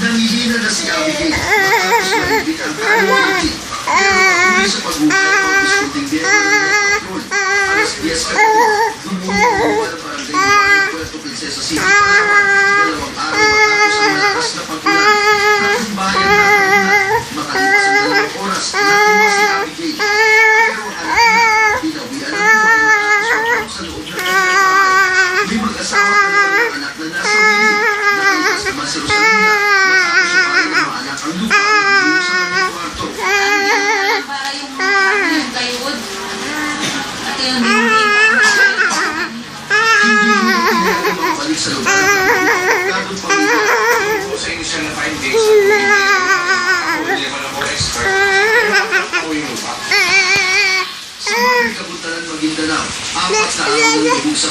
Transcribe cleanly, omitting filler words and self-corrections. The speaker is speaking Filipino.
Nangihina na si Abigail matapos malibig ang kanyang pero hindi sa pag-ukay o diskuting biya ng patrol. Alas 10 lumuha ng barangay ng Puerto Princesa City, Palawan, 2 araw matapos ang malakas na pag-ulan. At yung bayan na makalipas ang 2 oras, nakuha si Abigail. Pero anak na, binawian ang buhay matapos sa loob ng bahay. May mag-asawa ka na anak na nasa wiling. Nakalipas naman si Rosalina. Ang lupa ng sa kanyang kwarto. Para yung plywood. At yung Hindi mo makabalik sa lugar ng kadong pamilya. Sa initial na findings, hindi naman ako expert. Ako yung lupa. Sa mga Kabuntalan, Maguindanao, 4 na araw yung sa